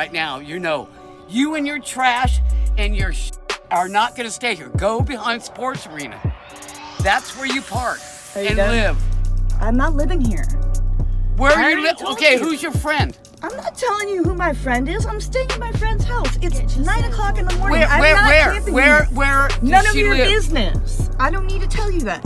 right now, you know, you and your trash and your are not going to stay here. Go behind sports arena. That's where you park and live. I'm not living here. Where are you living? Okay, who's your friend? I'm not telling you who my friend is. I'm staying at my friend's house. It's 9 o'clock in the morning. Where None does of she your live? business. I don't need to tell you that.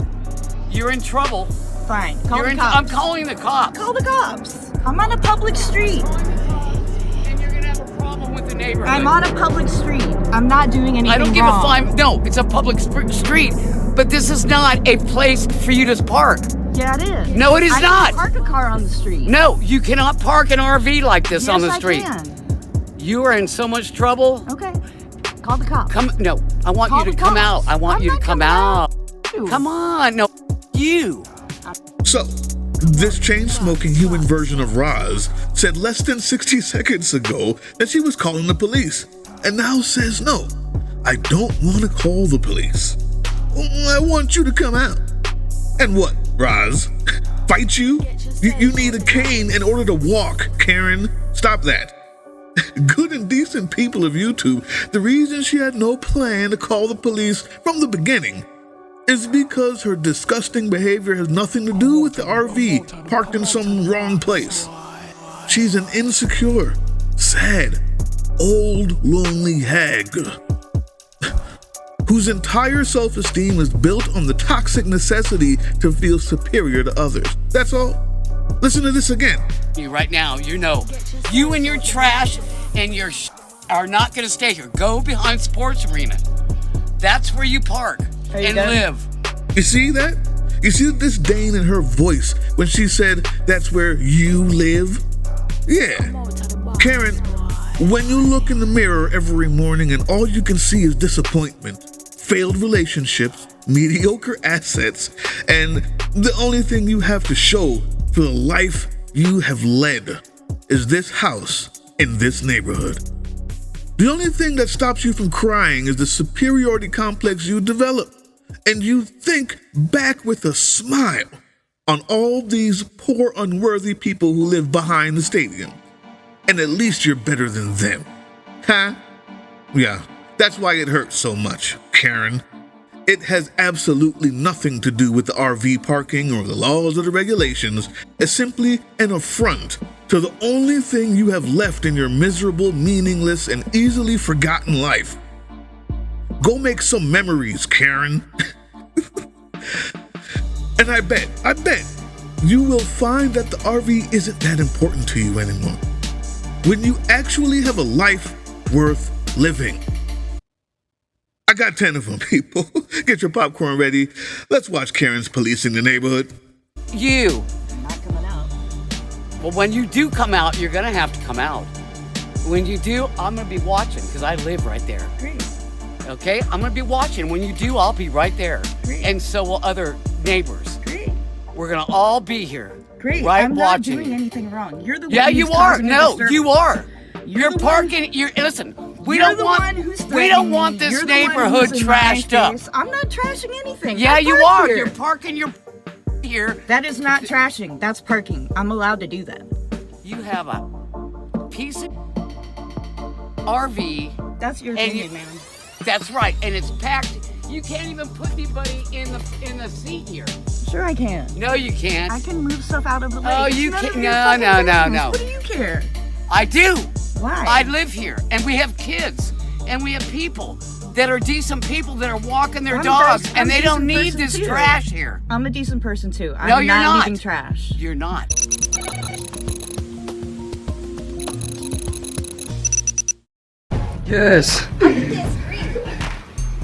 You're in trouble. Fine. Call the cops. I'm calling the cops. Call the cops. I'm on a public street. And you're gonna have a problem with the neighborhood. I'm on a public street. I'm not doing anything wrong. I don't give a fine. No, it's a public street, but this is not a place for you to park. Yeah, it is. No, it is not. I can park a car on the street. No, you cannot park an RV like this on the street. Yes, I can. You are in so much trouble. Okay. Call the cops. No, I want you to come out. I want you to come out. Come on. No, you. So, this chain-smoking human version of Roz said less than 60 seconds ago that she was calling the police, and now says no. I don't want to call the police. I want you to come out. And what, Roz? Fight you? You need a cane in order to walk, Karen. Stop that. Good and decent people of YouTube, the reason she had no plan to call the police from the beginning is because her disgusting behavior has nothing to do with the RV parked in some wrong place. She's an insecure, sad, old, lonely hag whose entire self-esteem is built on the toxic necessity to feel superior to others. That's all. Listen to this again. You right now, you know, you and your trash and your are not going to stay here. Go behind sports arena. That's where you park and live. You see that? You see the disdain in her voice when she said that's where you live? Yeah. Karen, when you look in the mirror every morning and all you can see is disappointment, failed relationships, mediocre assets, and the only thing you have to show for the life you have led is this house in this neighborhood. The only thing that stops you from crying is the superiority complex you develop, and you think back with a smile on all these poor, unworthy people who live behind the stadium. And at least you're better than them. Huh? Yeah, that's why it hurts so much, Karen. It has absolutely nothing to do with the RV parking or the laws or the regulations. It's simply an affront to the only thing you have left in your miserable, meaningless, and easily forgotten life. Go make some memories, Karen. And I bet, you will find that the RV isn't that important to you anymore when you actually have a life worth living. I got 10 of them, people. Get your popcorn ready. Let's watch Karen's policing the neighborhood. You. I'm not coming out. Well, when you do come out, you're going to have to come out. When you do, I'm going to be watching because I live right there. Great. Okay? I'm going to be watching. When you do, I'll be right there. Great. And so will other neighbors. Great. We're going to all be here. Great. Right, I'm watching. not doing anything wrong. You're the one Yeah, who's you are. causing No, the you are. You're You're the parking. one- You're listen. We You're don't the want. one who's We don't threatening want me. this You're the one neighborhood who's in my trashed up. face. I'm not trashing anything. Yeah, I you park are. here. You're parking your here. That is not trashing. That's parking. I'm allowed to do that. You have a piece of RV. That's your And opinion, you- man. That's right, and it's packed. You can't even put anybody in the seat here. Sure I can. No, you can't. I can move stuff out of the way. Oh, It's you none of can't. your No, fucking no, no, business. no. What do you care? I do. Why? I live here, and we have kids, and we have people that are decent people that are walking their dogs, I'm and a they don't decent need person this too. trash here. I'm a decent person too. I'm No, you're not not. leaving trash. You're not. Yes.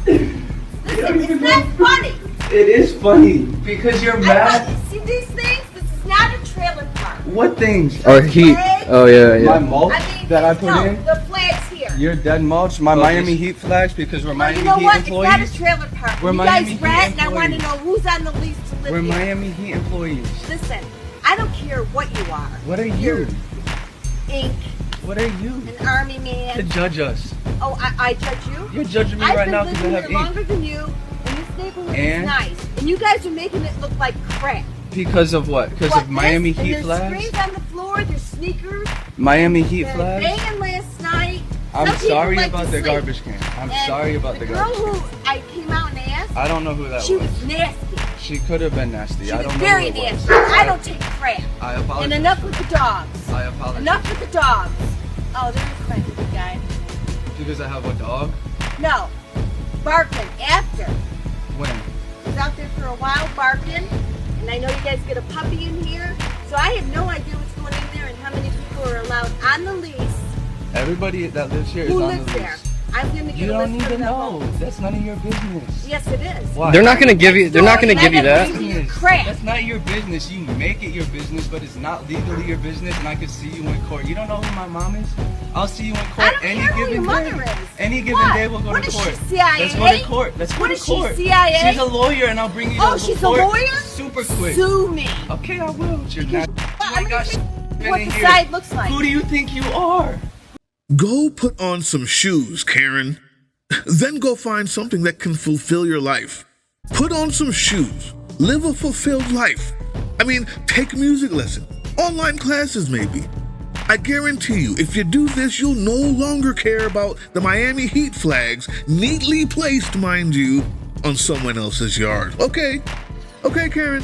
It's not funny. It is funny because you're mad. See these things? This is not a trailer park. What things? Or heat. Oh yeah, My My mulch that I put no, in. the flags here. Your dead mulch. My Miami Heat flags because we're Well, Miami you know Heat what? employees. It's not a trailer park. We're you Miami guys Heat rent, and I want to employees. know who's on the lease to live We're here. Miami Heat employees. Listen, I don't care what you are. What are You're you? Ink, What are you? an army To man. judge us. Oh, I judge you? You're judging me I've right been now because I living have here longer ink. than you, and this neighborhood And? is nice. And you guys are making it look like crap. Because of what? Because What, of Miami this? And Heat there's flags? screens on the floor, there's sneakers. Miami Heat They're flags? banging last night. I'm Some people sorry like about to the sleep. garbage can. I'm And sorry about the girl garbage can. who I came out and asked, I don't know who that she was. was nasty. She could have been nasty. She I was don't know very who it was. nasty. I don't take crap. I apologize. And enough with the dogs. I apologize. Enough with the dogs. Oh, there's my good guy. Because I have a dog? No. Barking after. When? He was out there for a while barking. And I know you guys get a puppy in here. So I have no idea what's going in there and how many people are allowed on the lease. Everybody that lives here is Who on lives the there? lease. I'm gonna get You a don't list need from to the know. home. That's none of your business. Yes, it is. Why? They're not gonna give you that. Crap. That's not your business. You make it your business, but it's not legally your business, and I could see you in court. You don't know who my mom is? I'll see you in court I don't any care who given your day. mother is. Any given What? day we'll go What to is court. she, CIA? Let's go to court. Let's go What to is she, court. CIA? She's a lawyer, and I'll bring you to Oh, the she's a court lawyer? super quick. Sue me. Okay, I will. You're not. I'm I gonna got tell shit you what in the here. side looks like. Who do you think you are? Go put on some shoes, Karen. Then go find something that can fulfill your life. Put on some shoes. Live a fulfilled life. I mean, take music lessons, online classes maybe. I guarantee you, if you do this, you'll no longer care about the Miami Heat flags, neatly placed, mind you, on someone else's yard. Okay, Karen.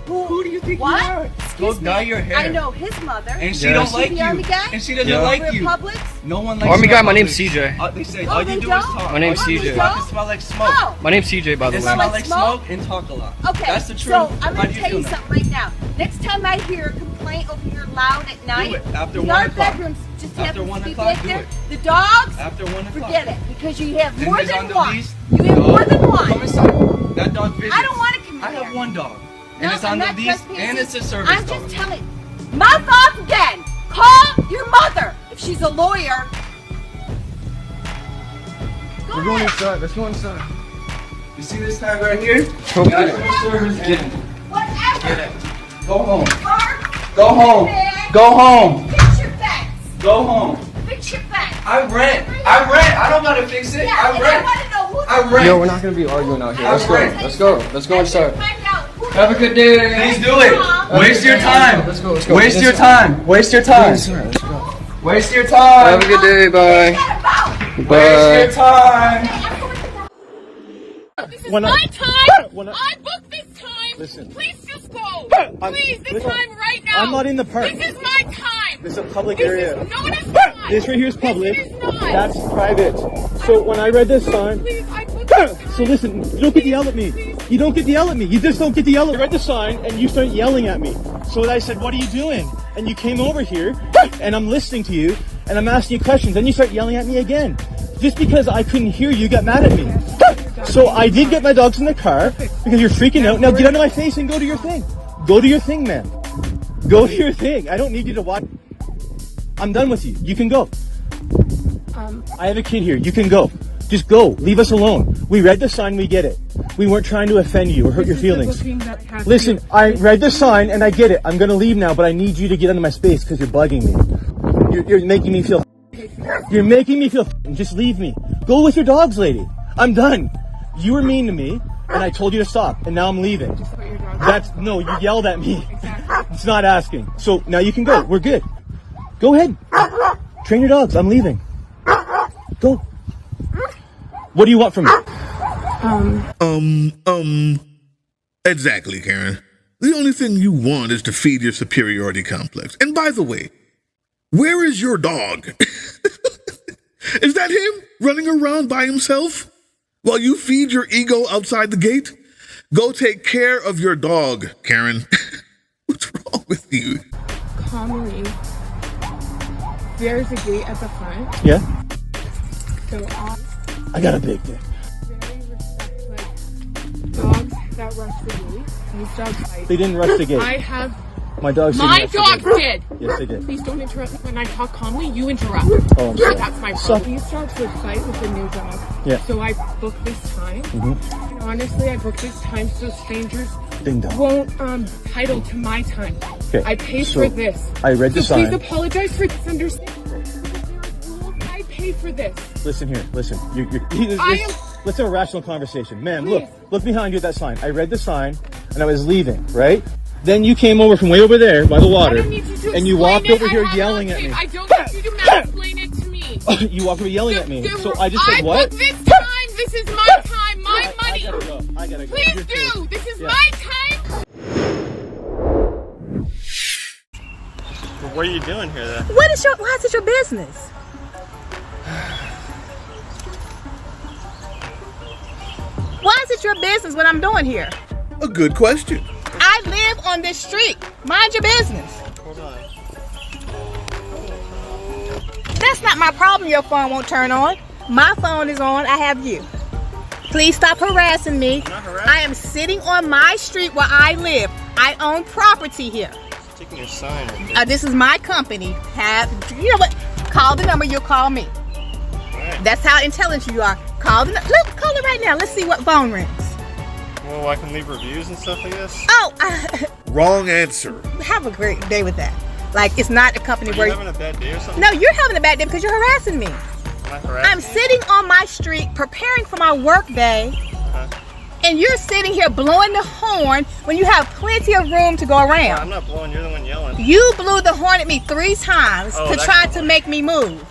Who do you think What? you are? Excuse Go me. dye your hair. I know his mother. And she Yes. don't like The you. Army guy? And she doesn't Yeah. like Over at you. Publix? No one likes Army you guy, at my name's Publix. CJ. They say Oh, all they you do don't? is talk. My name's All you do CJ. is talk and smell like smoke. Oh. My name's CJ, by the It way. smell smell like like smoke? smoke and talk a lot. Okay, That's the truth. so I'm How gonna do you tell you feel now? something right now. Next time I hear a complaint over here loud at night, it. After the 1 our o'clock. bedrooms just After happen 1 to be o'clock, back do there. it. The dogs, After 1 o'clock. forget it, because you have And more he's than on the one. lease. You have No. more than one. Come inside. That dog visits. I don't want to come I here. have one dog. No, And it's I'm on the not lease trespassing. and it's a service I'm dog. just telling. Mouth off again. Call your mother if she's a lawyer. Go We're going ahead. inside. Let's go inside. You see this tag right here? Okay. National service. Get it. Whatever. Get it. Go home. Park. Go home. Bag. Go home. Fix your fence. Go home. Fix your fence. I rent. I don't gotta fix it. Yeah, I and I rent. want to know who I rent. Yo, we're not gonna be arguing out here. Let's go. Alright. Let's go. Let's go inside. Find out who Have a good day. Please do it. Waste your time. Let's go. Let's go. Waste your time. Waste your time. Let's go. Waste your time. Have a good day. Bye. What about? Waste your time. This is When I- my time. when I- I booked this time. Listen. Please just go. I'm- Please, this listen, time right now. I'm not in the park. This is my time. This is a public This area. is, no, it is not. This right here is public. This is not. That's private. So when I read this sign, Please, I booked this time. so listen, you don't get to yell at me. You don't get to yell at me. You just don't get to yell at me. I read the sign and you start yelling at me. So I said, what are you doing? And you came over here and I'm listening to you and I'm asking you questions. Then you start yelling at me again. Just because I couldn't hear you got mad at me. So I did get my dogs in the car because you're freaking out. Now get out of my face and go to your thing. Go to your thing, man. Go to your thing. I don't need you to watch. I'm done with you. You can go. I have a kid here. You can go. Just go. Leave us alone. We read the sign. We get it. We weren't trying to offend you or hurt your feelings. Listen, I read the sign and I get it. I'm going to leave now, but I need you to get out of my space because you're bugging me. You're making me feel. You're making me feel. Just leave me. Go with your dogs, lady. I'm done. You were mean to me and I told you to stop and now I'm leaving. That's no, you yelled at me. It's not asking. So now you can go. We're good. Go ahead. Train your dogs. I'm leaving. Go. What do you want from me? Exactly, Karen. The only thing you want is to feed your superiority complex. And by the way, where is your dog? Is that him running around by himself while you feed your ego outside the gate? Go take care of your dog, Karen. What's wrong with you? Calmly. There's a gate at the front, Yeah? so I got a big dick. very respect like dogs that rush the gate. These dogs fight. They didn't rush the gate. I have My dogs my didn't rush dogs the gate. did. Yes, they did. Please don't interrupt me when I talk calmly. You interrupt. Oh, I'm So sorry. that's my So- problem. These dogs would fight with the new dog. Yeah. So I booked this time. And honestly, I booked this time so strangers Ding dong. won't title to my time. Okay, I paid so for this. I read the so please sign. apologize for this understanding. I pay for this. Listen here, listen. Let's have a rational conversation. Ma'am, Please. look behind you at that sign. I read the sign and I was leaving, right? Then you came over from way over there by the I water don't need you to and you explain walked it. over I here have it yelling on at me. tape. I don't need you to explain it to me. You walked away yelling at me. So I just said, I what? booked this time. This is my time, my money. I gotta go. Please do. This is my time. What are you doing here then? Why is it your business? Why is it your business what I'm doing here? A good question. I live on this street. Mind your business. Hold on. That's not my problem your phone won't turn on. My phone is on, I have you. Please stop harassing me. I'm not harassing. I am sitting on my street where I live. I own property here. Just taking your sign right there. This is my company. You know what? Call the number, you'll call me. Right. That's how intelligent you are. Call it right now. Let's see what phone rings. Well, I can leave reviews and stuff, I guess. Oh, Wrong answer. have a great day with that. Like, it's not a company Are where you having a bad day or something? No, you're having a bad day because you're harassing me. Am I harassing I'm you? sitting on my street preparing for my work day, and you're sitting here blowing the horn when you have plenty of room to go around. I'm not blowing, you're the one yelling. You blew the horn at me 3 times Oh, to that's try the to one. make me move.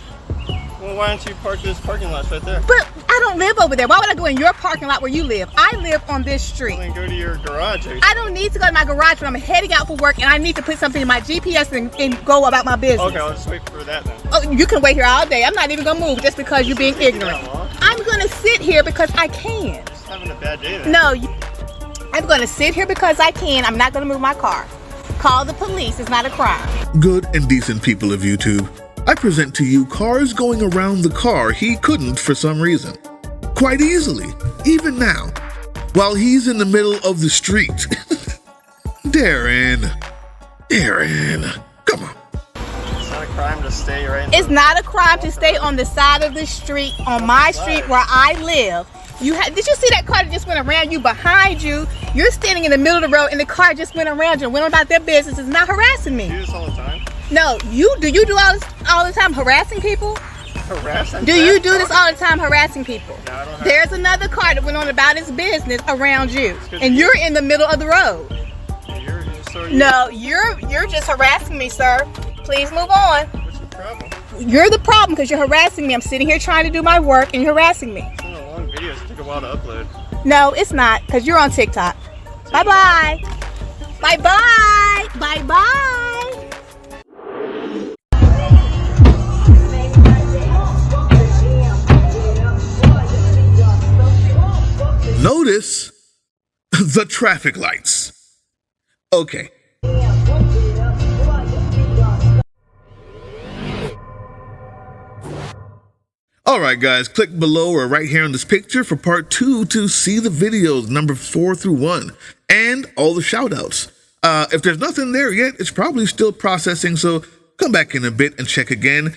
Well, why don't you park this parking lot right there? But I don't live over there. Why would I go in your parking lot where you live? I live on this street. Well, then go to your garage. Or I don't need to go to my garage when I'm heading out for work and I need to put something in my GPS and go about my business. Okay, I'll just wait for that then. Oh, you can wait here all day. I'm not even gonna move just because you're being Taking ignorant. that long? I'm gonna sit here because I can. Just having a bad day then. No, I'm gonna sit here because I can. I'm not gonna move my car. Call the police. It's not a crime. Good and decent people of YouTube, I present to you cars going around the car he couldn't for some reason. Quite easily, even now, while he's in the middle of the street. Darren, come on. It's not a crime to stay right in It's not a crime to stay on the side of the street, on my street where I live. Did you see that car that just went around you, behind you? You're standing in the middle of the road and the car just went around you and went about their business. It's not harassing You me. do this all the time? No, do you do all the time harassing people? Harassing? Do you do this all the time harassing people? No, I don't have. There's another car that went on about its business around you, 'cause and you're in the middle of the road. No, you're just harassing me, sir. Please move on. What's your problem? You're the problem because you're harassing me. I'm sitting here trying to do my work and you're harassing me. It's in a long video, so it took a while to upload. No, it's not because you're on TikTok. Bye-bye. Bye-bye. Bye-bye. Notice the traffic lights. Okay. Alright guys, click below or right here on this picture for part 2 to see the videos number 4 through 1 and all the shoutouts. If there's nothing there yet, it's probably still processing, so come back in a bit and check again.